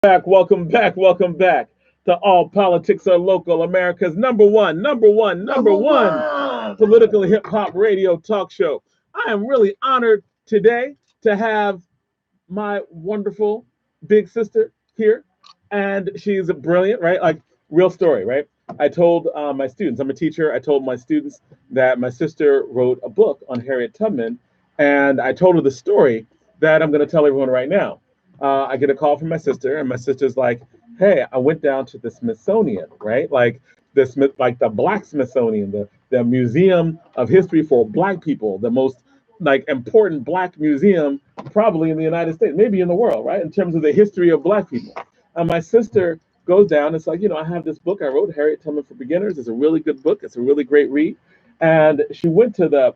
Welcome back to All Politics Are Local, America's number one political hip hop radio talk show. I am really honored today to have my wonderful big sister here, and she's brilliant, right? Like, real story, right? I told my students, I'm a teacher, I told my students that my sister wrote a book on Harriet Tubman, and I told her the story that I'm going to tell everyone right now. I get a call from my sister, and my sister's like, "Hey, I went down to the Smithsonian, right? Like like the Black Smithsonian, the Museum of History for Black people, the most like important Black museum probably in the United States, maybe in the world, right? In terms of the history of Black people." And my sister goes down. It's like, I have this book I wrote, Harriet Tubman for Beginners. It's a really good book. It's a really great read. And she went to the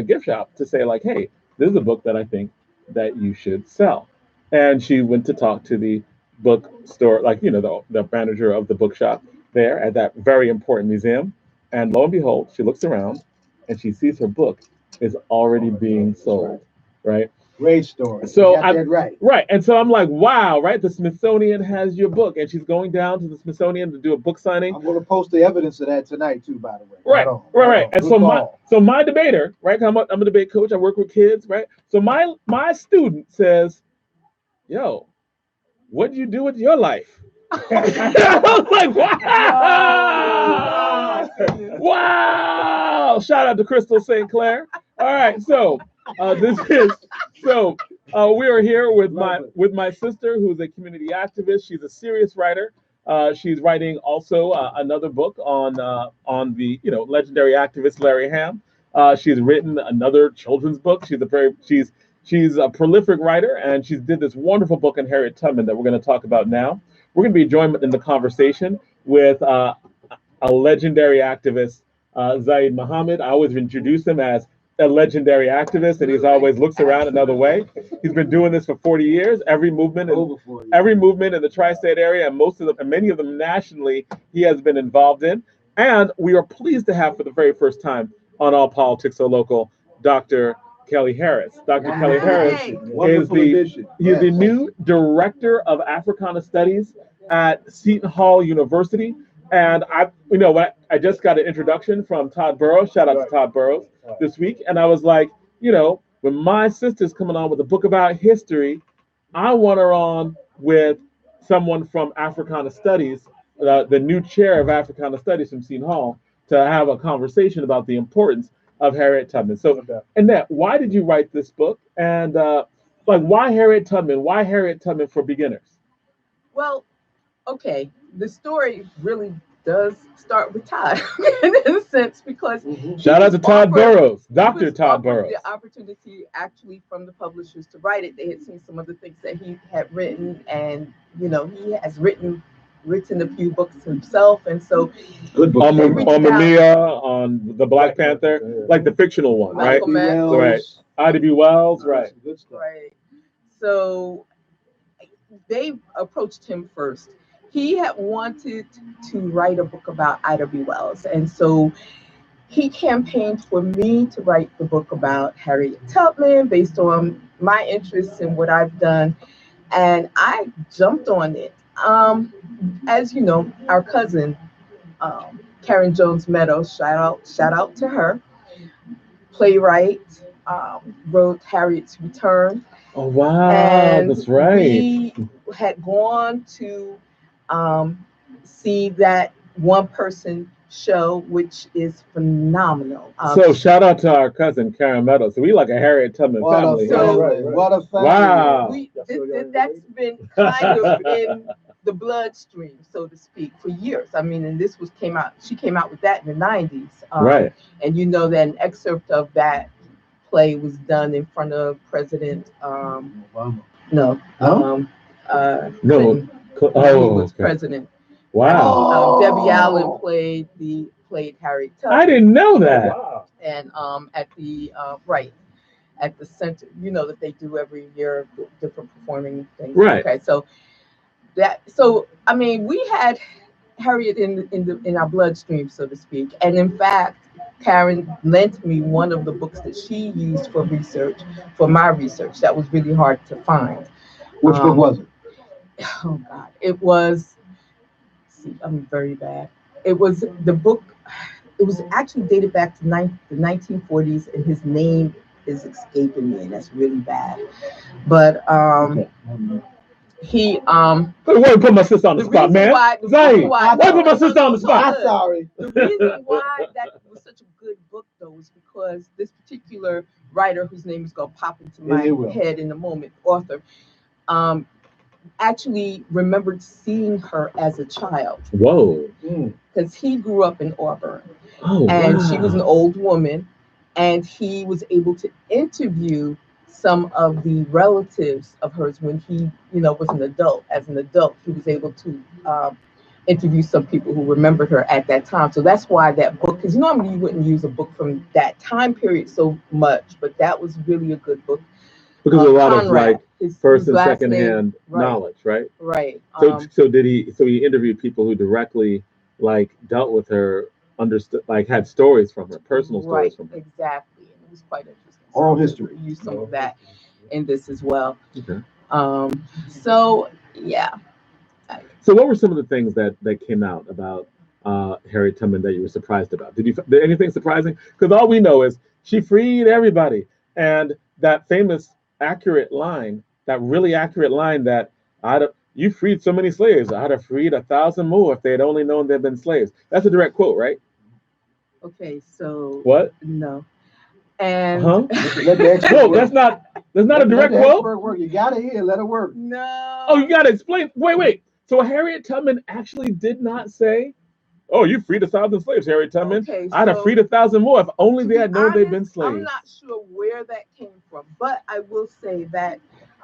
gift shop to say, like, "Hey, this is a book that I think that you should sell." And she went to talk to the bookstore, like, the manager of the bookshop there at that very important museum. And lo and behold, she looks around and she sees her book is already being sold, right? Great story. So you got that right. Right. And so I'm like, wow, right? The Smithsonian has your book. And she's going down to the Smithsonian to do a book signing. I'm going to post the evidence of that tonight, too, by the way. Right. And so my debater, right? I'm a debate coach. I work with kids, right? So my student says, "Yo, what did you do with your life?" I was like, wow. Wow. Shout out to Crystal St. Clair. All right. So we are here with my sister, who's a community activist. She's a serious writer. She's writing also another book on the legendary activist Larry Ham. She's written another children's book. She's a prolific writer, and she's did this wonderful book on Harriet Tubman that we're going to talk about now. We're going to be joined in the conversation with a legendary activist, Zayid Muhammad. I always introduce him as a legendary activist, and he's always looks around another way. He's been doing this for 40 years. Every movement in the tri-state area, and many of them nationally, he has been involved in. And we are pleased to have, for the very first time on All Politics Are Local, Dr. Kelly Harris. Dr. Kelly Harris is the new director of Africana Studies at Seton Hall University. And I just got an introduction from Todd Burrows. Shout out to Todd Burrows this week. And I was like, when my sister's coming on with a book about history, I want her on with someone from Africana Studies, the new chair of Africana Studies from Seton Hall, to have a conversation about the importance of Harriet Tubman. So, Annette, why did you write this book? And why Harriet Tubman? Why Harriet Tubman for beginners? Well, okay, the story really does start with Todd in a sense, because shout out to Todd Burrows, Dr. Todd Burrows. The opportunity actually from the publishers to write it. They had seen some of the things that he had written, and he has written a few books himself, and so good book on Mamiya, on the Black Panther, like the fictional one, Malcolm right? X. Right. Ida B. Wells, right. Right. So they approached him first. He had wanted to write a book about Ida B. Wells, and so he campaigned for me to write the book about Harriet Tubman based on my interests and what I've done, and I jumped on it. As you know, our cousin, Karen Jones Meadows, shout out to her, playwright, wrote Harriet's Return. Oh, wow, and that's right. We had gone to see that one person show, which is phenomenal. So shout out to our cousin Karen Meadows. So we like a Harriet Tubman family. What a family. Wow. That's been kind of in the bloodstream, so to speak, for years. I mean, and she came out with that in the 90s. Right. And that an excerpt of that play was done in front of President Obama. Clinton. He was president. Wow. Debbie Allen played Harriet Tubman. I didn't know that. Wow. And at the center, that they do every year, different performing things. Right. Okay, we had Harriet in our bloodstream, so to speak. And in fact, Karen lent me one of the books that she used for my research. That was really hard to find. Which book was it? oh God, it was. See, I'm very bad. It was the book. It was actually dated back to the 1940s, and his name is escaping me, and that's really bad. But Okay. he Why put my sister on the the spot, reason man? why the Zay, reason why why put my sister on the it's all spot? I'm good. sorry. The reason why that was such a good book though is because this particular writer, whose name is gonna pop into my It will. head in a moment, author, um, actually remembered seeing her as a child Whoa. because he grew up in Auburn Oh, and she was an wow. old woman, and he was able to interview some of the relatives of hers when he, was an adult. As an adult, he was able to interview some people who remembered her at that time. So that's why that book, because normally you wouldn't use a book from that time period so much, but that was really a good book. Because a lot of Conrad, like first his and last second name, hand right, knowledge, right? right. So he interviewed people who directly like dealt with her, understood, like had stories from her, personal stories Right, from her. exactly. And it was quite interesting. So Oral I'm gonna history. use some of that in this as well. Okay. So yeah. So what were some of the things that came out about Harriet Tubman that you were surprised about? Did anything surprising? Because all we know is she freed everybody, and that famous accurate line, that really accurate line that you freed so many slaves, I'd have freed 1,000 more if they had only known they'd been slaves. That's a direct quote, right? Okay, so What? no. And Huh? Let the expert No, work. that's not a Let direct the quote. expert work. You gotta hear. Let it work. no. Oh, you gotta explain. Wait. So Harriet Tubman actually did not say, "Oh, you freed 1,000 slaves, Harriet Tubman. Okay, I'd have so freed 1,000 more if only to they be had known they'd been honest, I'm slaves." not sure where that came from, but I will say that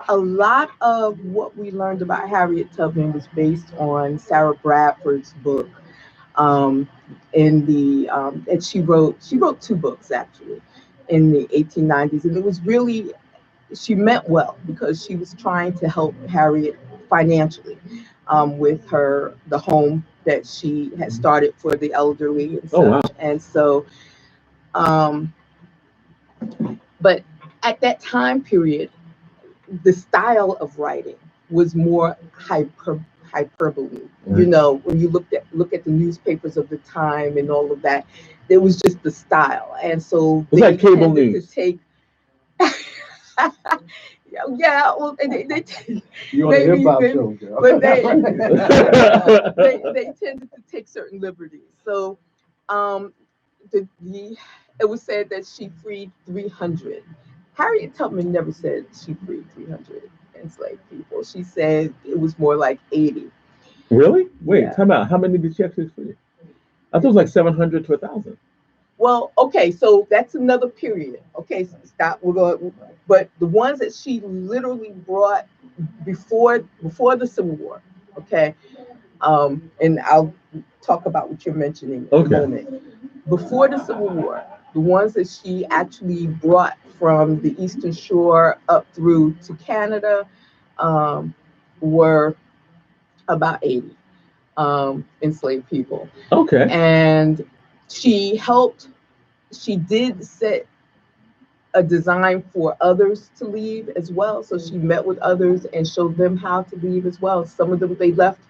a lot of what we learned about Harriet Tubman was based on Sarah Bradford's book. Um, and she wrote two books actually in the 1890s, and it was really, she meant well because she was trying to help Harriet financially with the home that she had started for the elderly and Oh wow. such. And so, um, but at that time period, the style of writing was more hyperbole. Right. When you look at the newspapers of the time and all of that, there was just the style, and so It's they like cable tended news. to take. Yeah, well, they You on a maybe, hip hop maybe, show, girl. but they tended to take certain liberties. So, um, the it was said that she freed 300. Harriet Tubman never said she freed 300 enslaved people. She said it was more like 80. Really? Wait, Yeah. time out. How many did she actually free? I thought it was like 700 to 1,000. Well, okay, so that's another period. Okay, so stop. We're going, but the ones that she literally brought before the Civil War. Okay, and I'll talk about what you're mentioning in a Okay. moment. Before the Civil War, the ones that she actually brought from the Eastern Shore up through to Canada were about 80 enslaved people. Okay. And she helped, she did set a design for others to leave as well. So she met with others and showed them how to leave as well. Some of them they left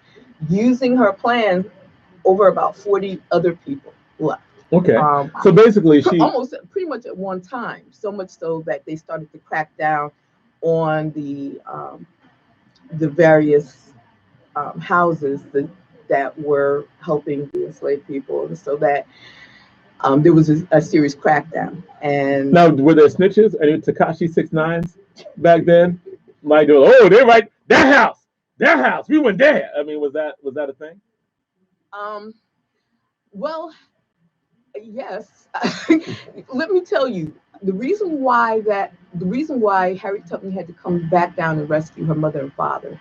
using her plan. Over about 40 other people left. Okay. So basically, she almost pretty much at one time. So much so that they started to crack down on the various houses that were helping the enslaved people, and so that there was a serious crackdown. And now were there snitches? Any Takashi 6ix9ines back then? Like, oh, they're right. That house. We went there. I mean, was that a thing? um, well, yes. Let me tell you, the reason why Harriet Tubman had to come back down and rescue her mother and father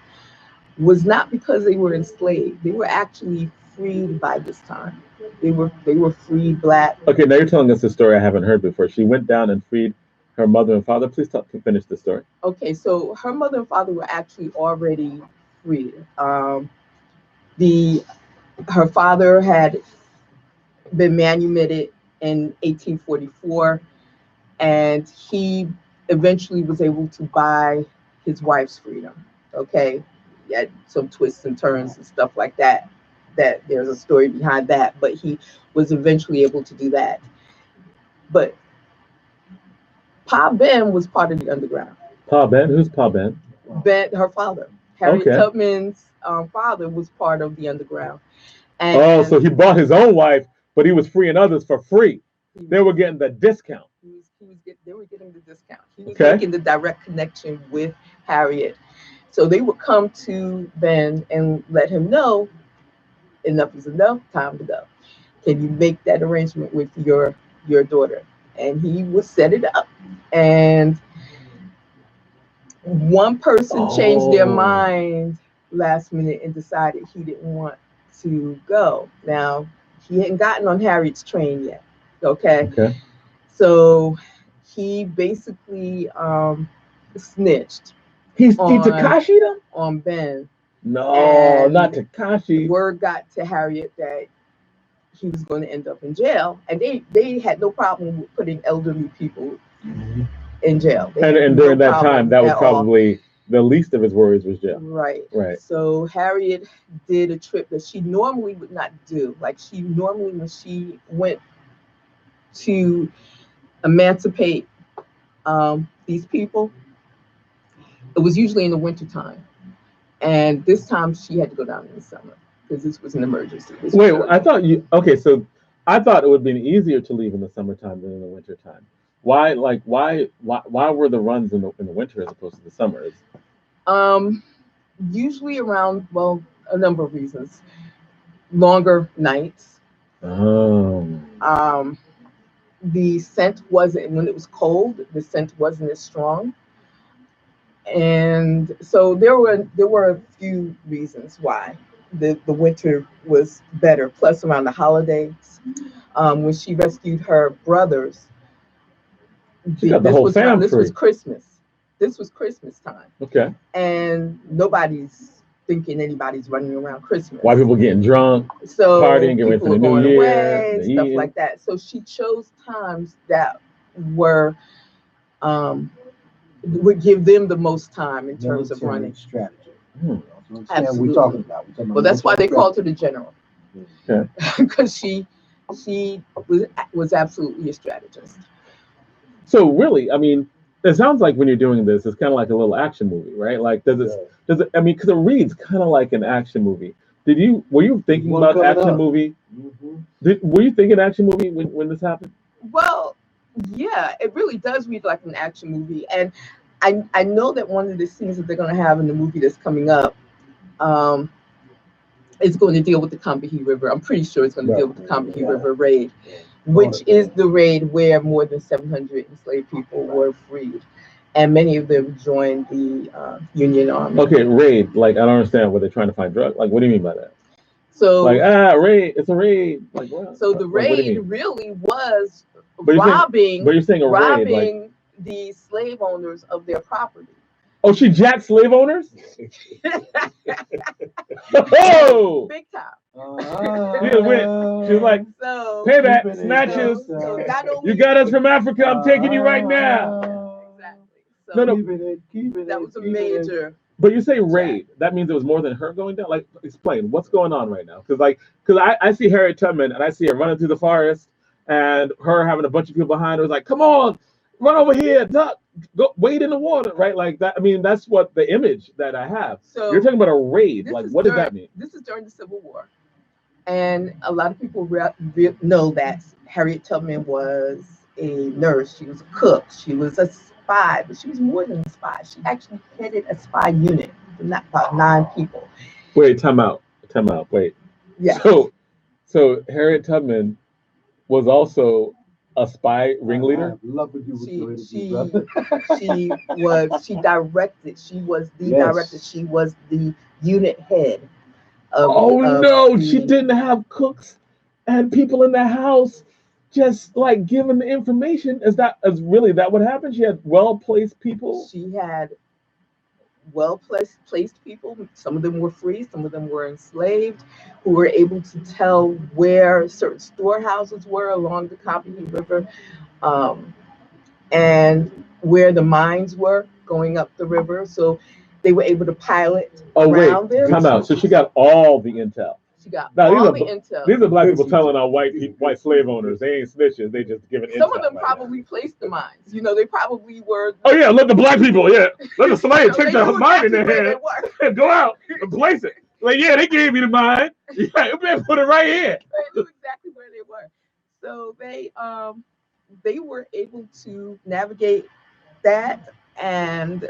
was not because they were enslaved. They were actually freed by this time. They were free black. Okay, now you're telling us a story I haven't heard before. She went down and freed her mother and father. Please finish the story. Okay, so her mother and father were actually already freed. The Her father had been manumitted in 1844, and he eventually was able to buy his wife's freedom. Okay, had some twists and turns and stuff like that. That there's a story behind that, but he was eventually able to do that. But Pa Ben was part of the underground. Pa Ben? Who's Pa Ben? Ben, her father, Harriet Okay. Tubman's father, was part of the underground. And Oh, so he bought his own wife, but he was freeing others for free. They were getting the discount. They were getting the discount. He was Okay. making the direct connection with Harriet. So they would come to Ben and let him know enough is enough, time to go. Can you make that arrangement with your daughter? And he would set it up. And one person changed their mind last minute and decided he didn't want to go. Now, he hadn't gotten on Harriet's train yet. Okay. So he basically snitched. He Takashi them? On Ben. No, And not Takashi. Word got to Harriet that he was going to end up in jail, and they had no problem with putting elderly people in jail. And during that time, that was probably the least of his worries was jail. Right. Right. So Harriet did a trip that she normally would not do. Like she normally, when she went to emancipate these people, it was usually in the wintertime. And this time she had to go down in the summer because this was an emergency. Wait, I thought so I thought it would be easier to leave in the summertime than in the wintertime. Why were the runs in the winter as opposed to the summers? Usually around, well, a number of reasons. Longer nights. The scent wasn't, when it was cold, the scent wasn't as strong. And so there were a few reasons why the winter was better. Plus, around the holidays, when she rescued her brothers, this was Christmas. This was Christmas time. Okay. And nobody's thinking anybody's running around Christmas. Why people getting drunk, so partying, getting ready for the new year, stuff like that. So she chose times that were would give them the most time in terms of running. Strategy. Absolutely. We're talking about. Well, that's why they called her the general. Okay. Because she was absolutely a strategist. So really, I mean, it sounds like when you're doing this, it's kind of like a little action movie, right? Like, does it? I mean, because it reads kind of like an action movie. Were you thinking about action movie? Were you thinking action movie when this happened? Well, yeah, it really does read like an action movie, and I know that one of the scenes that they're going to have in the movie that's coming up, is going to deal with the Combahee River. I'm pretty sure it's going to deal with the Combahee River raid, which is the raid where more than 700 enslaved people were freed, and many of them joined the Union Army. Okay, raid. Like, I don't understand. Were they trying to find drugs? Like, what do you mean by that? So, like, raid. It's a raid. Like, what? So the raid really was but you're saying a robbing raid, like, the slave owners of their property. Oh, she jacked slave owners? Oh! Big time. She was like, so, payback, snatches. You got us from Africa. I'm taking you right now. Exactly. So keep it, that was a major. But you say raid. That means it was more than her going down? Like, explain. What's going on right now? Because I see Harriet Tubman, and I see her running through the forest, and her having a bunch of people behind her. Like, come on, run over here, duck, go wade in the water, right? Like that. I mean, that's what the image that I have. So you're talking about a raid. Like, what does that mean? This is during the Civil War, and a lot of people know that Harriet Tubman was a nurse. She was a cook. She was a spy, but she was more than a spy. She actually headed a spy unit, not about 9 people. Wait, time out. Wait. Yeah. So Harriet Tubman was also a spy ringleader. She directed. She was the director. She was the unit head. She didn't have cooks and people in the house just like giving the information. Is really that what happened? She had well-placed people. She had well-placed people. Some of them were free, some of them were enslaved, who were able to tell where certain storehouses were along the Combahee River, and where the mines were going up the river. So they were able to pilot Oh wait, around them. come out. So she got all the intel. She got Now, all the intel. These are black people telling on white slave owners. They ain't snitches. They just giving intel. Some of them probably placed the mines. You know, they probably were. Oh yeah, let the black people. Yeah, let the slave take the mine in their hand and go out They and place it. Like, yeah, they gave me the mine. Yeah, you better put it right here. knew exactly where they were. So they were able to navigate that, and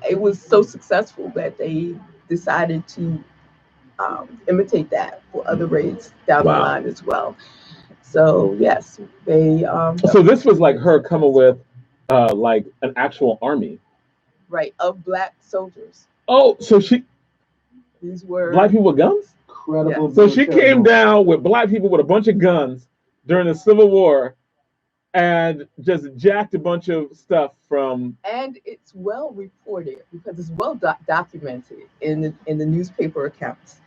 it was so successful that they decided to imitate that for other raids down the line as well. So yes, they. So this was like her coming with, like an actual army. Right, of black soldiers. Oh, so These were black people with guns. Incredible. So she came down with black people with a bunch of guns during the Civil War, and just jacked a bunch of stuff from. And it's well reported because it's well documented in the newspaper accounts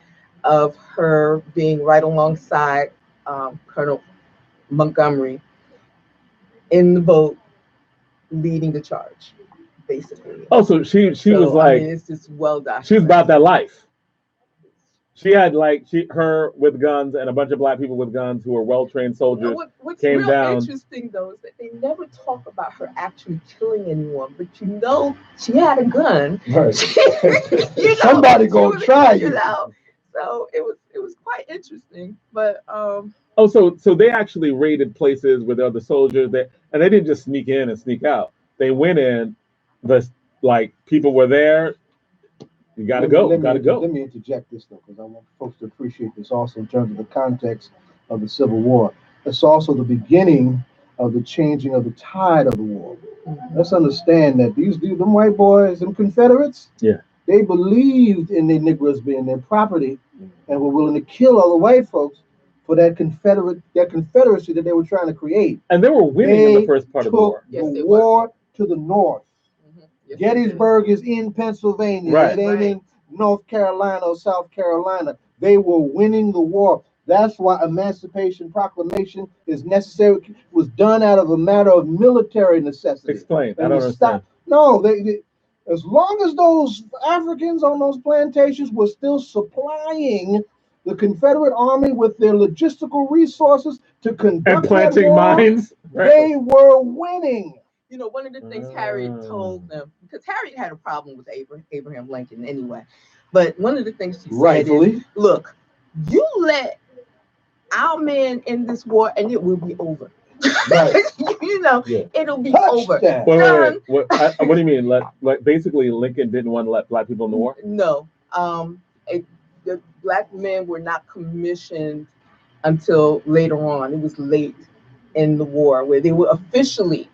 of her being right alongside Colonel Montgomery in the boat, leading the charge, basically. Oh, so she was like, I mean, it's just well documented. she was about that life. She had her with guns and a bunch of black people with guns who were well-trained soldiers. What's came real down. interesting though is that they never talk about her actually killing anyone, but you know she had a gun. Right. You know, Somebody gonna try you. So it was quite interesting, but Oh, so they actually raided places with other soldiers, and they didn't just sneak in and sneak out. They went in, like people were there. You gotta go. Let me interject this though, because I want folks to appreciate this also in terms of the context of the Civil War. It's also the beginning of the changing of the tide of the war. Let's understand that them white boys, them Confederates, yeah, they believed in their Negroes being their property, and were willing to kill all the white folks for that Confederacy that they were trying to create. And they were winning in the first part of the war. Yes, the war to the north. Yes, Gettysburg is in Pennsylvania. Right. It ain't in North Carolina or South Carolina. They were winning the war. That's why Emancipation Proclamation is necessary. It was done out of a matter of military necessity. Explain. And I don't understand. No, they as long as those Africans on those plantations were still supplying the Confederate Army with their logistical resources to conduct And planting war, mines. Right. they were winning. You know, one of the things Harriet told them, because Harriet had a problem with Abraham Lincoln anyway, but one of the things she said is, look, you let our men in this war and it will be over. Right. You know, it'll be over. Wait. What do you mean? Like basically Lincoln didn't want to let black people in the war? No. The black men were not commissioned until later on. It was late in the war where they were officially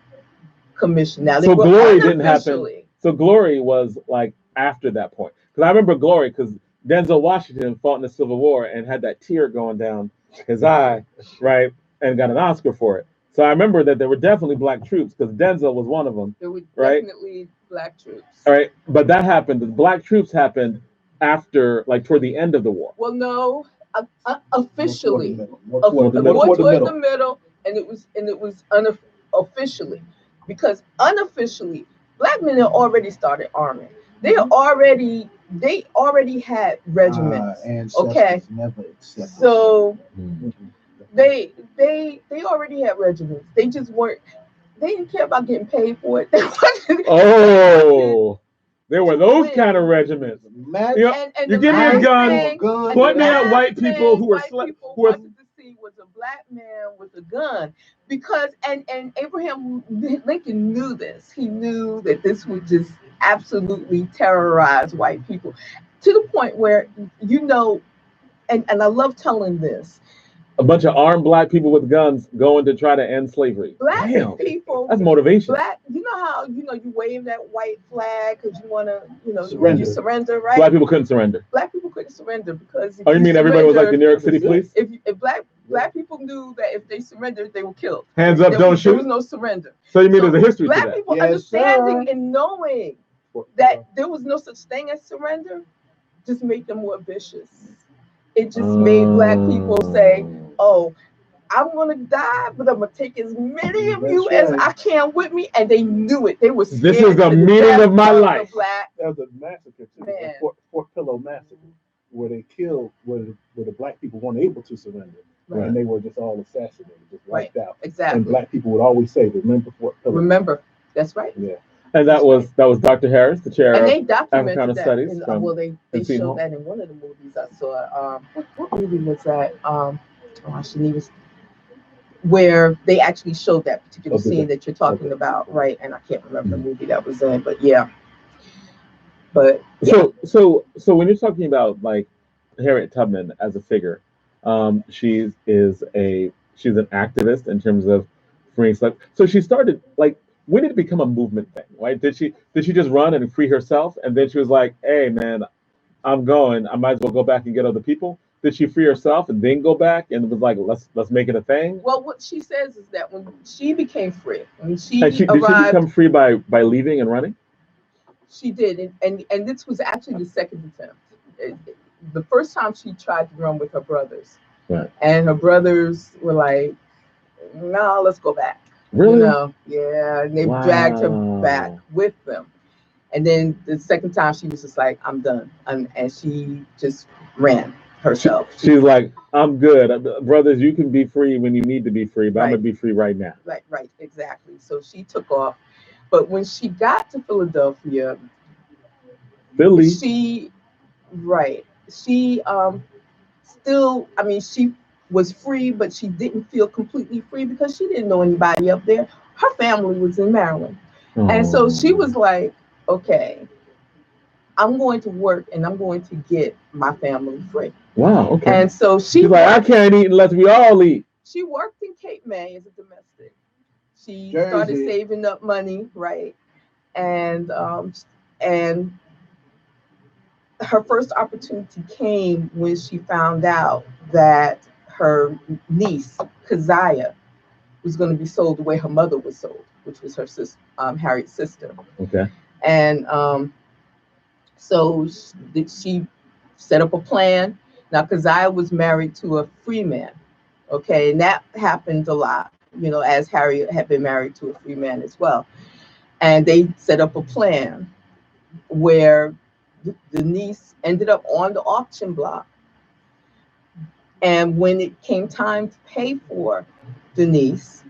commissioned. Now, so glory didn't happen. So glory was like after that point. Because I remember glory because Denzel Washington fought in the Civil War and had that tear going down his eye, right, and got an Oscar for it. So I remember that there were definitely black troops because Denzel was one of them. There were definitely black troops. All right, but that happened. The black troops happened after, like, toward the end of the war. Well, no, officially, more toward the middle, and it was unofficially, because unofficially, black men had already started arming. They already had regiments. Okay, so they already had regiments. They just weren't. They didn't care about getting paid for it. There were those kind of regiments. You give me a gun, point me at white people who wanted to see was a black man with a gun, because and Abraham Lincoln knew this. He knew that this would just absolutely terrorize white people to the point where, you know, and I love telling this. A bunch of armed black people with guns going to try to end slavery. Black people. That's motivation. You know how you wave that white flag because you want to surrender, right? Black people couldn't surrender. Black people couldn't surrender because. You mean everybody was like the New York City police? If black people knew that if they surrendered, they were killed. Hands up, don't shoot. There was no surrender. So you mean there's a history to that? Black people understanding and knowing that there was no such thing as surrender just made them more vicious. It just made black people say, oh, I'm gonna die, but I'm gonna take as many of you That's as right. I can with me. And they knew it. They were scared This is the to meaning death of my the life. black That was a massacre too, man. the Fort Pillow massacre, where they killed where the black people weren't able to surrender, Right. and they were just all assassinated, just wiped out. Exactly. And black people would always say, "Remember Fort Pillow." Remember, that's right. Yeah. And that was Dr. Harris, the chair And of they documented Africana that. Studies. Well, they Seton showed Hall. that in one of the movies I saw. What movie was that? I shouldn't even. Where they actually showed that particular scene that you're talking about, right? And I can't remember the movie that was in, but yeah. But yeah. So when you're talking about like Harriet Tubman as a figure, she's an activist in terms of freeing slaves. So she started like, when did it become a movement thing? Right? Did she just run and free herself, and then she was like, hey man, I'm going. I might as well go back and get other people. Did she free herself and then go back and was like, let's make it a thing? Well, what she says is that when she became free, when she did she become free by leaving and running? She did, and this was actually the second attempt. The first time she tried to run with her brothers, right? And her brothers were like, "No, let's go back." Really? Yeah. And they dragged her back with them. And then the second time, she was just like, "I'm done," and she just ran herself. She's like, "I'm good, brothers. You can be free when you need to be free, but I'm gonna be free right now." Right, exactly. So she took off. But when she got to Philadelphia, she still, I mean, she was free, but she didn't feel completely free because she didn't know anybody up there. Her family was in Maryland. And so she was like, okay, I'm going to work and I'm going to get my family free. Wow, okay. And so she's like, I can't eat unless we all eat. She worked in Cape May as a domestic. She started saving up money, right? And her first opportunity came when she found out that her niece, Keziah, was going to be sold the way her mother was sold, which was her sister, Harriet's sister. Okay. And so she set up a plan. Now, Keziah was married to a free man, okay? And that happened a lot, as Harriet had been married to a free man as well. And they set up a plan where the niece ended up on the auction block. And when it came time to pay for the niece,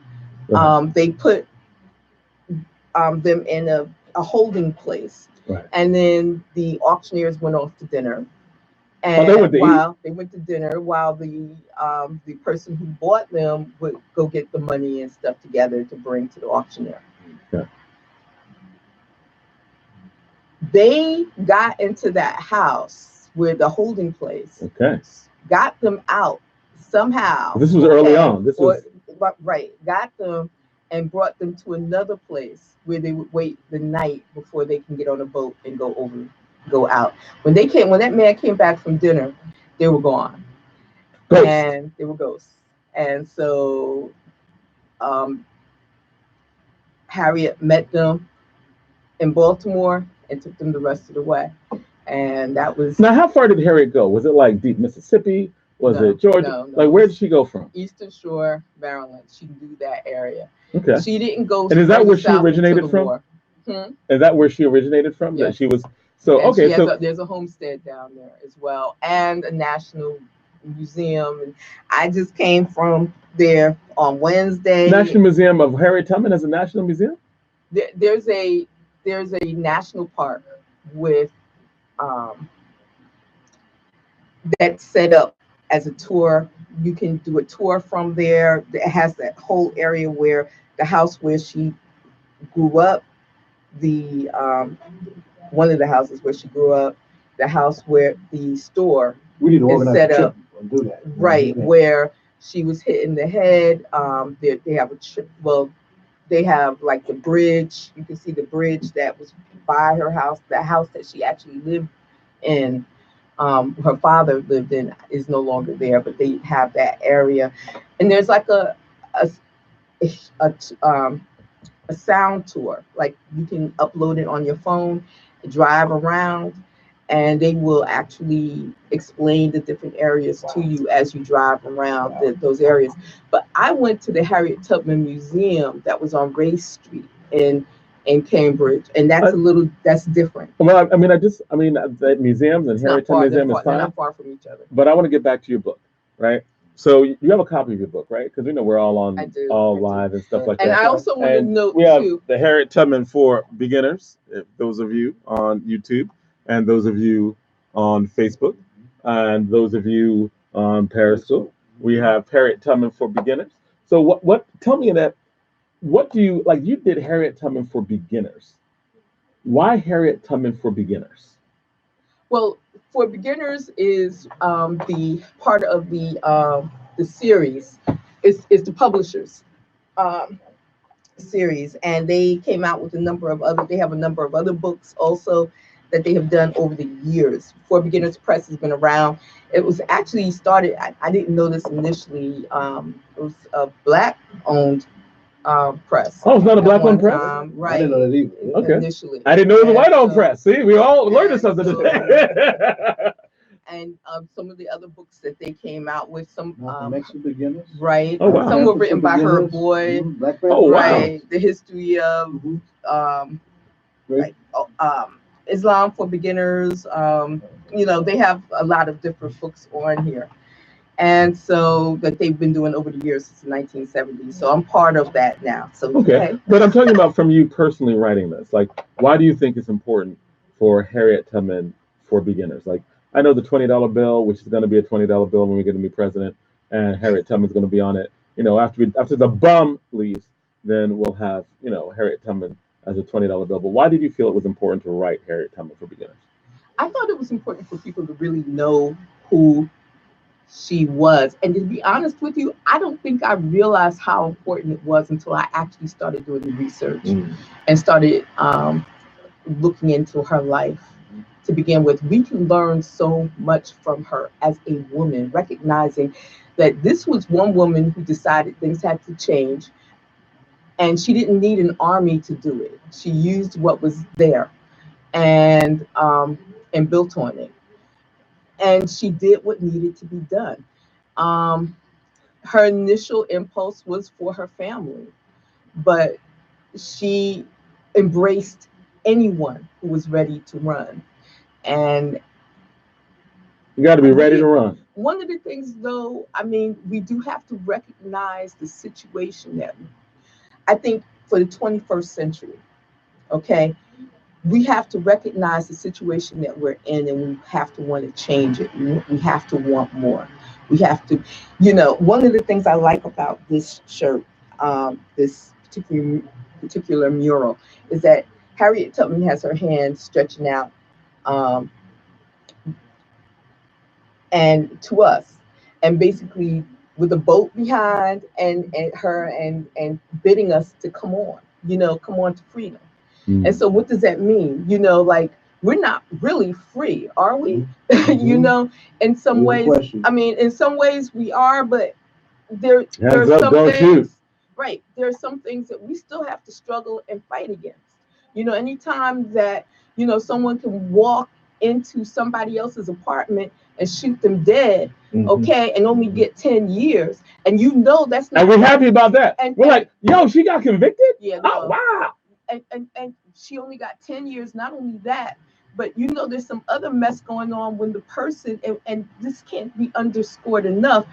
they put them in a holding place. Right. And then the auctioneers went off to dinner. And they went to dinner while the person who bought them would go get the money and stuff together to bring to the auctioneer. Okay. They got into that house where the holding place. Okay. Got them out somehow. This was early on. Got them and brought them to another place where they would wait the night before they can get on a boat and go out. When that man came back from dinner, they were gone. Ghosts. And they were ghosts. And so Harriet met them in Baltimore and took them the rest of the way. And that was... Now, how far did Harriet go? Was it like deep Mississippi? Was it Georgia? No. Like, where did she go from? Eastern Shore, Maryland. She knew that area. Okay. She didn't go... And is that where she originated from? Is that where she originated from? Yes. That she was... So, and okay, there's a homestead down there as well, and a national museum. And I just came from there on Wednesday. National Museum of Harriet Tubman as a national museum? There's a national park with that's set up as a tour. You can do a tour from there. It has that whole area where the house where she grew up, one of the houses where she grew up, the house where the store is set up, right, where she was hit in the head. They have they have like the bridge. You can see the bridge that was by her house. The house that she actually lived in, her father lived in, is no longer there, but they have that area. And there's like a sound tour, like you can upload it on your phone, drive around, and they will actually explain the different areas to you as you drive around those areas. But I went to the Harriet Tubman Museum that was on Race Street in Cambridge, and that's different. Well, I mean, the museums and It's Harriet not far. Tubman Museum is They're fine, not far from each other. but I want to get back to your book, right? So you have a copy of your book, right? Because we know we're all on I do. live and stuff like And that. I also want to And note we have too. the Harriet Tubman for Beginners, if those of you on YouTube, and those of you on Facebook, and those of you on Periscope. We have Harriet Tubman for Beginners. So what tell me that, what do you, like, you did Harriet Tubman for Beginners. Why Harriet Tubman for Beginners? Well, for Beginners is the part of the series is the publishers series, and they came out with a number of other. They have a number of other books also that they have done over the years. For Beginners Press has been around. It was actually started. I didn't know this initially. It was a Black-owned press. Oh, it's not a Black-owned press? Right. I didn't know that either. Okay. Initially. I didn't know it was a white-owned So- press. See, we all learned and something so- today. And some of the other books that they came out with, some Mexican Beginners. right. Oh, wow. Some were written by her Beginners. boy. Black Oh, wow. Right. The history of Great. like Islam for Beginners. They have a lot of different books on here. And so that they've been doing over the years since the 1970s. So I'm part of that now. So Okay. But I'm talking about from you personally writing this. Like, why do you think it's important for Harriet Tubman for Beginners? Like, I know the $20 bill, which is going to be a $20 bill when we get a new president, and Harriet Tubman's going to be on it. After the bum leaves, then we'll have, Harriet Tubman as a $20 bill. But why did you feel it was important to write Harriet Tubman for Beginners? I thought it was important for people to really know who she was. And to be honest with you, I don't think I realized how important it was until I actually started doing the research and started looking into her life. To begin with, we can learn so much from her as a woman, recognizing that this was one woman who decided things had to change, and she didn't need an army to do it. She used what was there and built on it. And she did what needed to be done. Her initial impulse was for her family, but she embraced anyone who was ready to run. And You got to be ready to run. one of the things, though, we do have to recognize the situation that I think for the 21st century, okay, we have to recognize the situation that we're in, and we have to want to change it. We have to want more. We have to, one of the things I like about this shirt, this particular mural, is that Harriet Tubman has her hand stretching out and to us, and basically with a boat behind and her and bidding us to come on, come on to freedom. And so what does that mean? Like, we're not really free, are we? In some ways, in some ways we are, but there are some things, right? There are some things that we still have to struggle and fight against. Anytime that, someone can walk into somebody else's apartment and shoot them dead, okay, and only get 10 years, and that's not. And we're happy about that. And we're like, yo, she got convicted? Yeah. Oh, wow. And she only got 10 years. Not only that, but there's some other mess going on when the person, and this can't be underscored enough,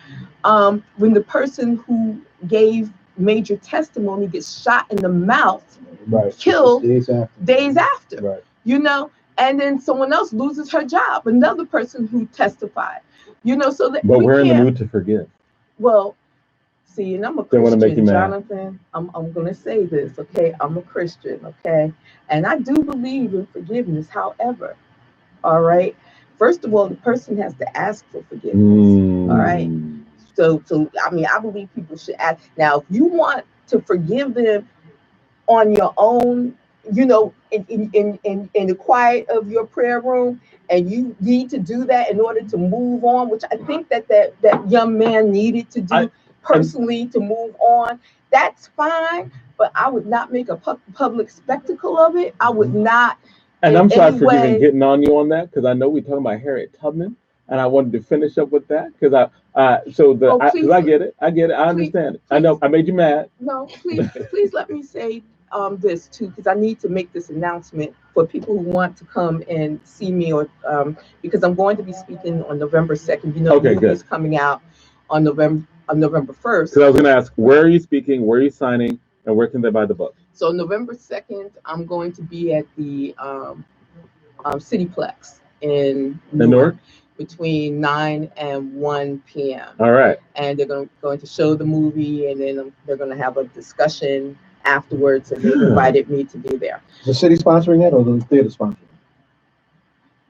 when the person who gave major testimony gets shot in the mouth, killed days after. Right. And then someone else loses her job, another person who testified, so that. But we're in the mood to forgive. Well, see, and I'm a Christian, Jonathan. I'm going to say this, okay? I'm a Christian, okay? And I do believe in forgiveness. However, all right, first of all, the person has to ask for forgiveness, all right? So I believe people should ask. Now, if you want to forgive them on your own, in the quiet of your prayer room, and you need to do that in order to move on, which I think that young man needed to do personally to move on, that's fine, but I would not make a public spectacle of it. I would not And in I'm sorry any for even way. getting on you on that because I know we're talking about Harriet Tubman, and I wanted to finish up with that because Oh, because please, I get it, I please, understand it. I please. know I made you mad. No, please let me say this too, because I need to make this announcement for people who want to come and see me, or because I'm going to be speaking on November 2nd. You know, Okay, the movie good. is coming out on November 1st. Because I was going to ask, where are you speaking, where are you signing, and where can they buy the book? So November 2nd, I'm going to be at the Cityplex in In Newark Newark? between 9 and 1 p.m. All right. And they're going to show the movie, and then they're going to have a discussion afterwards, and they've Good. invited me to be there. Is the city sponsoring it or the theater sponsoring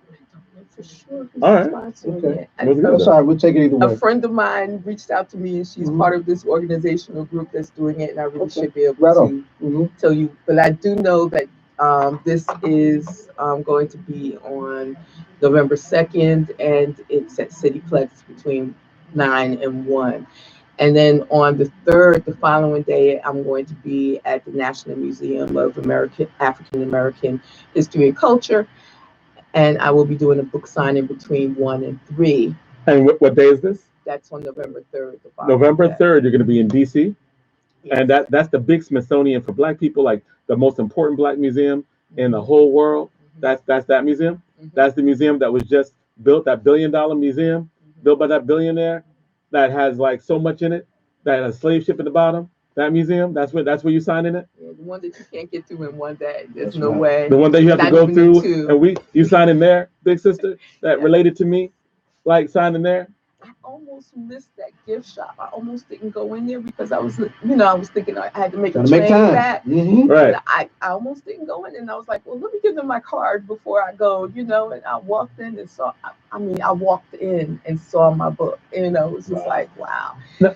I don't know for sure who's All right. sponsoring Okay. it. That's it? good. That's all right. We'll take it either A way. friend of mine reached out to me, and she's Mhm. part of this organizational group that's doing it, and I really Okay. should be able Right to on. Mhm. tell you. But I do know that this is going to be on November 2nd, and it's at Cityplex between 9 and 1. And then on the 3rd, the following day, I'm going to be at the National Museum of African American History and Culture, and I will be doing a book signing between 1 and 3. And what day is this? That's on November 3rd. The following November day. 3rd, you're going to be in D.C. Yes. And that's the big Smithsonian for Black people, like the most important Black museum in the whole world. That's that museum. That's the museum that was just built, that $1 billion museum built by that billionaire that has like so much in it, that has a slave ship at the bottom. That museum, that's where you signing it. Yeah, the one that you can't get to in one day. There's That's no right. way. The one that you have to Not go even in through, two. and you sign in there, big sister, that Yeah. related to me, like signing there. I almost missed that gift shop. I almost didn't go in there because I was thinking I had to make a Gotta make train time. back. Mhm. Right. And I almost didn't go in, and I was like, well, let me give them my card before I go, and I walked in and saw, I walked in and saw my book, it was just like, wow. No,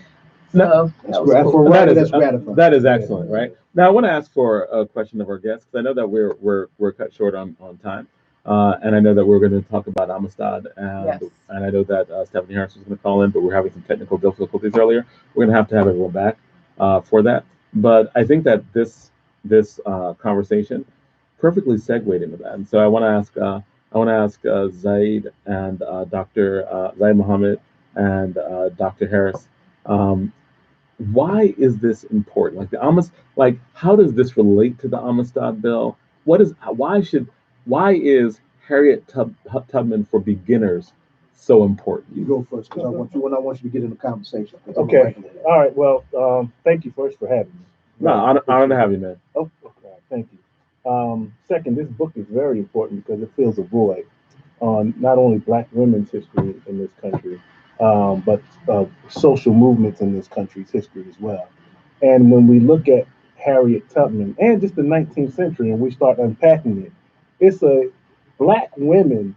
So That's that was great. cool. For a That writer, is that's gratifying. that is excellent, right? Now I want to ask for a question of our guests because I know that we're cut short on time, and I know that we're going to talk about Amistad, Yes. and I know that Stephanie Harris was going to call in, but we're having some technical difficulties earlier. We're going to have everyone back for that. But I think that this conversation perfectly segued into that, and so I want to ask Zayid and Dr. Zayid Muhammad and Dr. Harris. Um, why is this important? Like like how does this relate to the Amistad bill? Why is Harriet Tubman for beginners so important? You go first because I want you to get in the conversation. 'Cause I'm a Okay. regular. All right. Well, thank you first for having me. No, I don't have you, man. Oh, okay. Thank you. Second, this book is very important because it fills a void on not only Black women's history in this country, but social movements in this country's history as well. And when we look at Harriet Tubman and just the 19th century and we start unpacking it, it's Black women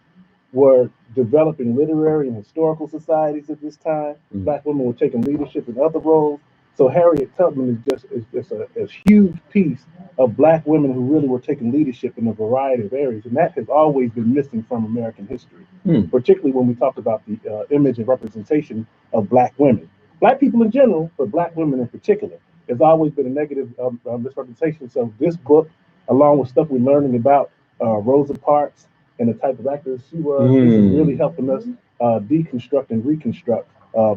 were developing literary and historical societies at this time. Mhm. Black women were taking leadership in other roles. So Harriet Tubman is just a huge piece of Black women who really were taking leadership in a variety of areas, and that has always been missing from American history, particularly when we talk about the image and representation of Black women. Black people in general, but Black women in particular, has always been a negative misrepresentation. So this book, along with stuff we're learning about Rosa Parks and the type of actress she was, this is really helping us deconstruct and reconstruct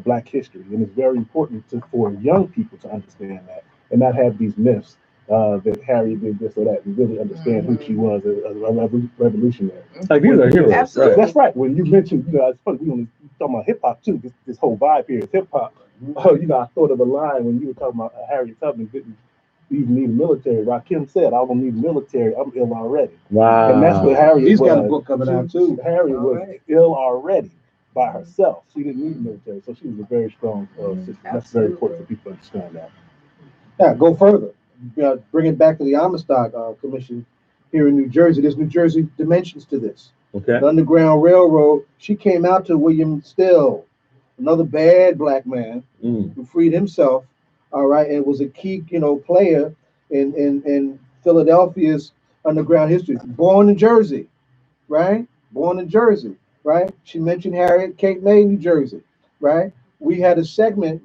Black history, and it's very important for young people to understand that and not have these myths that Harriet did this or that, and really understand who she was as a revolutionary. Like these are heroes, Absolutely. right? That's right. When you mentioned, it's funny, we only talking about hip hop too. This whole vibe here is hip hop. I thought of a line when you were talking about Harriet Tubman didn't even need a military. Rakim said, "I don't need military. I'm ill already." Wow. And that's what Harriet He's was. got a book coming out too. Harriet All was right. ill already by herself. She didn't need the military, so she was a very strong sister. That's very important for people to understand that. Yeah, go further. Bring it back to the Amistad Commission here in New Jersey. There's New Jersey dimensions to this. Okay. The Underground Railroad. She came out to William Still, another bad Black man who freed himself. All right, and was a key, player in Philadelphia's underground history. Born in Jersey, right? Born in Jersey, right? She mentioned Harriet Cape May, New Jersey, right? We did a segment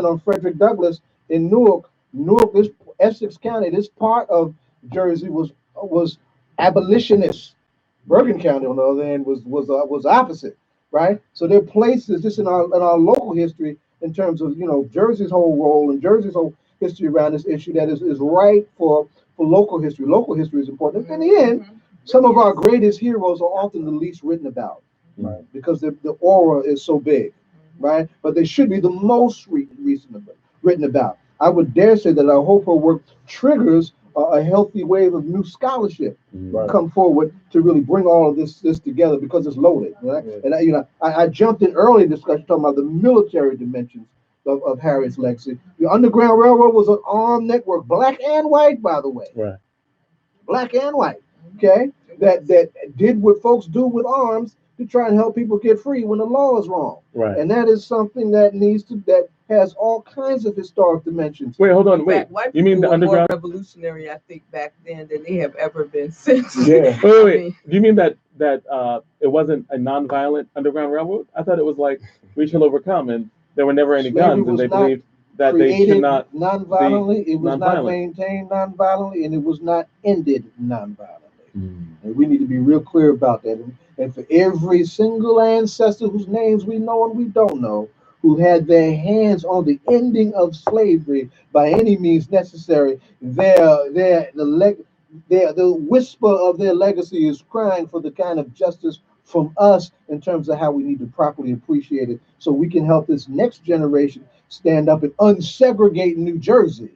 on Frederick Douglass in Newark. Newark, this Essex County, this part of Jersey was abolitionists. Bergen County, on the other hand, was opposite, right? So there are places just in our local history, in terms of Jersey's whole role and Jersey's whole history around this issue, that is right for local history. Local history is important. In the end, some of our greatest heroes are often the least written about, Right. because the aura is so big, right? But they should be the most written about. I would dare say that I hope her work triggers a healthy wave of new scholarship Right. come forward to really bring all of this together, because it's loaded. Right? Yeah. And I jumped in early discussion talking about the military dimensions of Harriet's legacy. The Underground Railroad was an armed network, black and white, by the way. Right. Black and white. Okay, that did what folks do with arms to try and help people get free when the law is wrong. Right. And that is something that has all kinds of historic dimensions. Wait, hold on. In Wait, fact, white you mean people the were more underground? revolutionary, I think, back then than they have ever been since. Yeah. Wait. You mean that it wasn't a non-violent Underground Railroad? I thought it was like we shall overcome, and there were never any Slavery guns, and was they not believed that they should created not. non-violently. It was not nonviolent. maintained non-violently, and it was not ended non-violently. Mm. And we need to be real clear about that. And for every single ancestor whose names we know and we don't know, who had their hands on the ending of slavery by any means necessary, the whisper of their legacy is crying for the kind of justice from us, in terms of how we need to properly appreciate it, so we can help this next generation stand up and unsegregate New Jersey.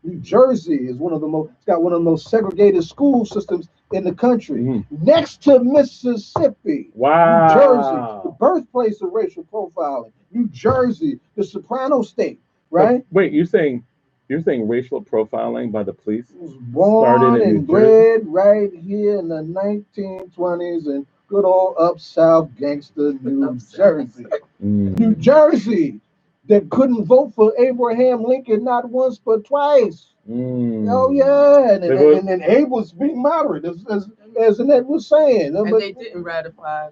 New Jersey is it's got one of the most segregated school systems in the country, next to Mississippi. Wow. New Jersey, the birthplace of racial profiling. New Jersey, the Soprano State, right? But wait, you're saying racial profiling by the police? Was born Started in New and bred right here in the 1920s in good old up south gangster New Jersey. New Jersey, that couldn't vote for Abraham Lincoln not once but twice. Oh yeah, and then Abe was being moderate, as Annette was saying. And But they didn't ratify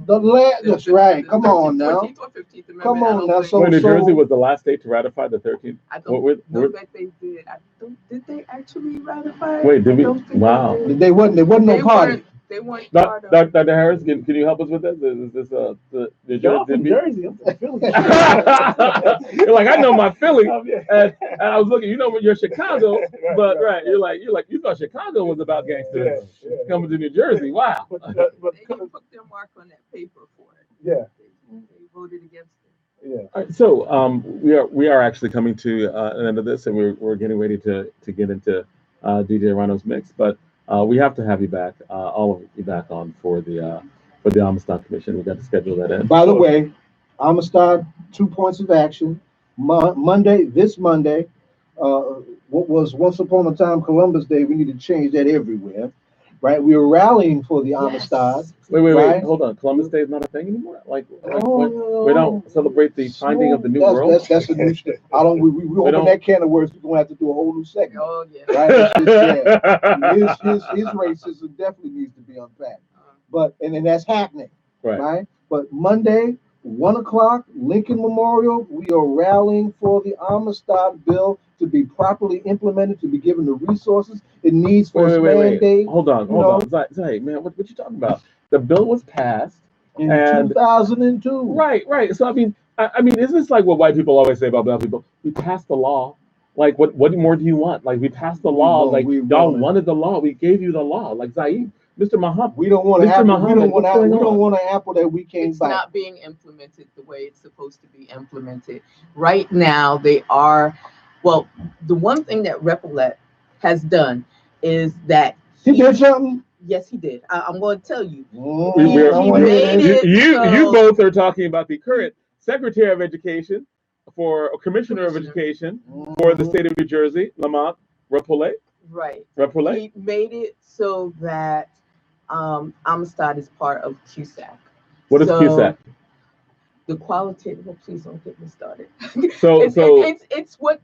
that's right. Come on now. 14th or 15th Amendment. Come on now. So New Jersey was the last state to ratify the 13th. I don't know that they did. Did they actually ratify it? Wait, did we? I don't think Wow. they did. There wasn't no party. They weren't part of Dr. Harris, can you help us with this? Is this the Y'all from Jersey? I'm from Philly. You're like, I know my Philly, Yeah. and I was looking. You know, you're Chicago, but right, you're like, you thought Chicago was about gangsters coming to New Jersey. Wow. But They didn't put their mark on that paper for it. yeah, They voted against it. yeah. All right, so we are actually coming to an end of this, and we're getting ready to get into DJ Rhino's mix, but we have to have you back, all of you back on for the Amistad Commission. We got to schedule that in. By the way, Amistad, 2 points of action. This Monday, what was once upon a time Columbus Day, we need to change that everywhere, right? We are rallying for the Amistad. Wait, right? hold on. Columbus Day is not a thing anymore. Like Oh, we don't celebrate the finding of the new world. That's a new shit. I don't. We open that can of worms. We're gonna have to do a whole new segment, Oh yeah. right? It's just, his racism definitely needs to be unpacked. But and then that's happening, right? But Monday, 1 o'clock, Lincoln Memorial. We are rallying for the Amistad bill to be properly implemented, to be given the resources it needs for its mandate. Hold on. Zay, man, what you talking about? The bill was passed in and 2002. Right. So I mean, isn't this like what white people always say about black people? We passed the law. Like, what more do you want? Like, we passed the law. Like, y'all wanted the law. We gave you the law. Like, Zayid, Mr. Muhammad. We don't want an apple. Muhammad, We don't want an apple that we can't buy. It's not being implemented the way it's supposed to be implemented. Right now, they are. Well, the one thing that Repollet has done is that he did something. Yes, he did. I'm going to tell you. You both are talking about the current Secretary of Education Commissioner of Education for the state of New Jersey, Lamont Repollet. Right. Repollet. He made it so that Amistad is part of QSAC. What is QSAC? The qualitative. Well, please don't get me started. It's what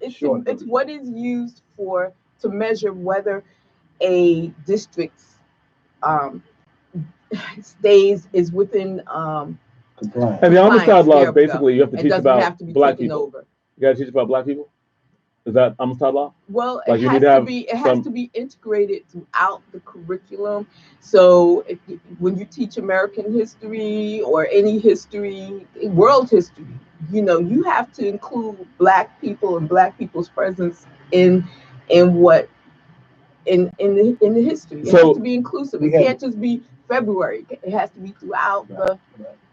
is used to measure whether a district is within compliance. And the Amistad law is basically you have to teach about black people. Over. You got to teach about black people. Is that Amistad? Well, Like it you has need to to have be it has some. to be integrated throughout the curriculum. So when you teach American history or any history, world history, you have to include Black people and Black people's presence in what in the history. It has So to be inclusive. we It had can't just be February. It has to be throughout the.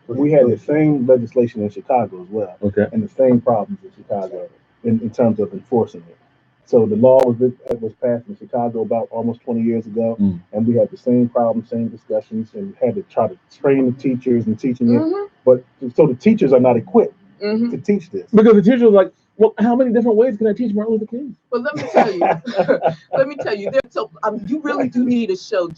we had the same legislation in Chicago as well, okay. and the same problems in Chicago in terms of enforcing it. So the law was passed in Chicago about almost 20 years ago, Mm. and we had the same problems, same discussions, and had to try to train the teachers and teaching it. Mhm, But so the teachers are not equipped mhm. to teach this. Because the teacher was like, well, how many different ways can I teach Martin Luther King? But let me tell you, let me tell you, you really do need a show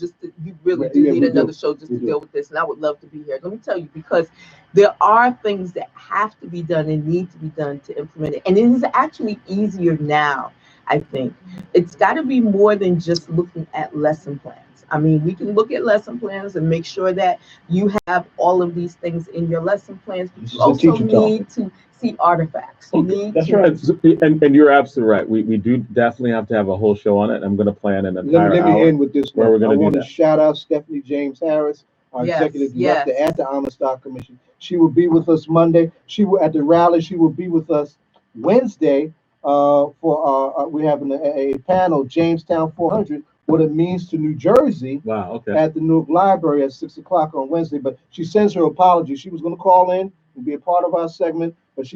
you really do Yeah, need we another do. show just We to do. deal with this, and I would love to be here. Let me tell you, because there are things that have to be done and need to be done to implement it, and it is actually easier now. I think it's got to be more than just looking at lesson plans. I mean, we can look at lesson plans and make sure that you have all of these things in your lesson plans, but This you is a also teacher need to see artifacts. You Okay, need that's to. right. And you're absolutely right. We do definitely have to have a whole show on it. I'm going to plan an Let entire me hour end with this where one. we're going I to do want to that. shout out Stephanie James Harris, our Yes, executive director yes. at the Amistad Commission. She will be with us Monday. She will at the rally. She will be with us Wednesday. For we have a panel, Jamestown 400, what it means to New Jersey Wow. Okay. at the Newark Library at 6 o'clock on Wednesday. But she sends her apology. She was going to call in and be a part of our segment, but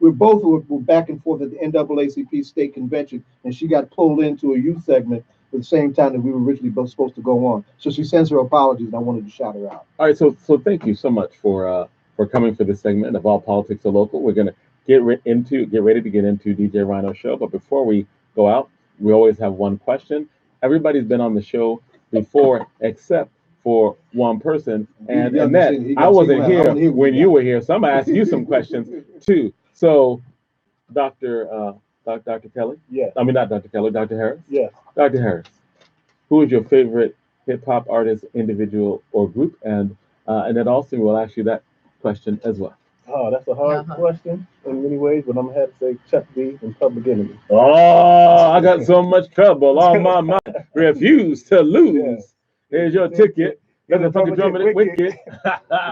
we're both were back and forth at the NAACP state convention, and she got pulled into a youth segment at the same time that we were originally both supposed to go on. So she sends her apologies, and I wanted to shout her out. All right. So thank you so much for coming for this segment of All Politics Are Local. We're going to get ready to get into DJ Rhino's show. But before we go out, we always have one question. Everybody's been on the show before, except for one person. And Young Annette, said he I got wasn't singled out. I here wanna hear what when you you got. were here, so I'm gonna ask you some questions too. So, Dr. Kelly, Yes, I mean not Dr. Kelly, Dr. Harris, yes. Dr. Harris, who is your favorite hip hop artist, individual, or group? And Annette Alston will ask you that question as well. Oh, that's a hard Uh-huh. question in many ways, but I'm gonna have to say Chuck D and Public Enemy. Oh, I got so much trouble on my mind. Refuse to lose. Here's your ticket. Let the fucking drum in it wicked.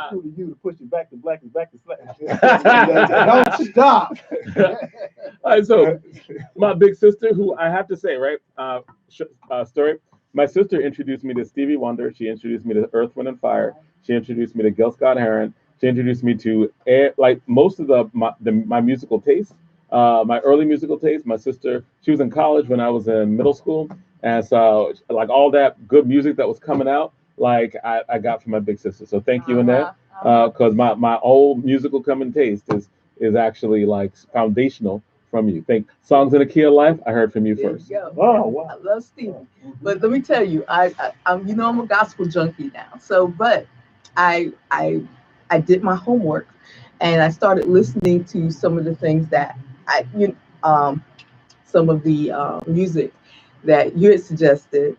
True to you to push you back to black and back to slack. Don't stop. All right, so my big sister, who I have to say, right, story. My sister introduced me to Stevie Wonder. She introduced me to Earth, Wind, and Fire. She introduced me to Gil Scott Heron. She introduced me to like most of my musical taste, my early musical taste. My sister, she was in college when I was in middle school, and so like all that good music that was coming out, like I got from my big sister. So thank you, Annette, because my old musical coming taste is actually like foundational from you. Think Songs in a Key of Life. I heard from you There first. you go. Oh, wow. I love Stevie, but let me tell you, I'm a gospel junkie now. So, but I did my homework, and I started listening to some of the things that some of the music that you had suggested,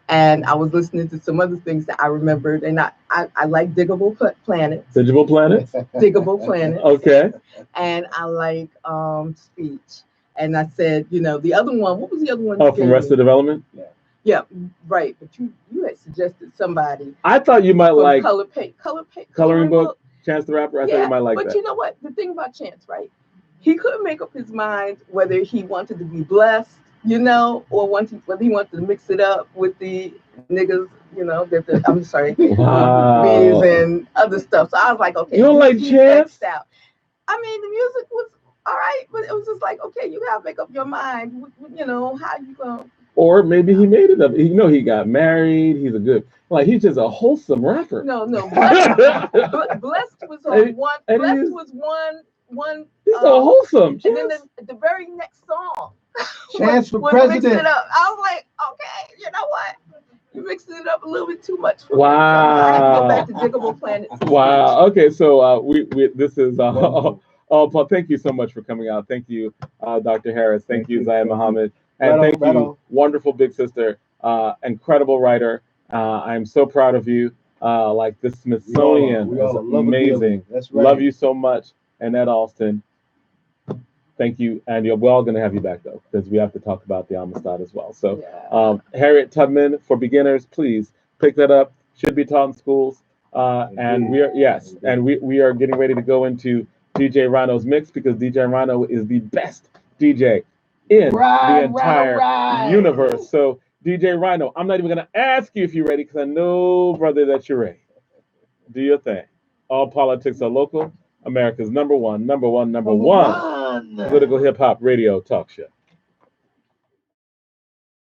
and I was listening to some other things that I remembered, and I like Planets, Digital Planets. Diggable Planets, Okay. and I like Speech. And I said, the other one. What was the other one? Oh, you from gave Arrested me? Development. Yeah, right. But you had suggested somebody I thought you might from like Coloring Book. Chance the Rapper. I thought Yeah, you might like but that. you know what? The thing about Chance, right? He couldn't make up his mind whether he wanted to be blessed, or whether he wanted to mix it up with the niggas, I'm sorry, Wow. bees and other stuff. So I was like, okay, You don't like he's Chance? X'd out. I mean, the music was all right, but it was just like, okay, you gotta make up your mind, how you gonna. Or maybe he made it up. He got married. He's a good, like he's just a wholesome rapper. No, blessed was on one. and Blessed he's- was one. He's so wholesome. And then Chance. the very next song, Chance for was mixed president. it up. I was like, okay, you know what? You mixed it up a little bit too much for me. Wow. I have to go back to Diggable Planets. Wow. Okay, so we this is Paul. Thank you so much for coming out. Thank you, Dr. Harris. Thank you, Zayid Muhammad, and Right on, thank right you, on. wonderful big sister, incredible writer. I'm so proud of you. Like the Smithsonian We all is love a amazing. dealing. That's right. Love you so much, Annette Alston. Thank you, and we're all going to have you back though, because we have to talk about the Amistad as well. So, Yeah. Harriet Tubman for beginners, please pick that up. Should be taught in schools. And we are we are getting ready to go into DJ Rhino's mix because DJ Rhino is the best DJ in the entire universe. So, DJ Rhino, I'm not even going to ask you if you're ready because I know, brother, that you're ready. Do your thing. All politics are local. America's number one political hip hop radio talk show.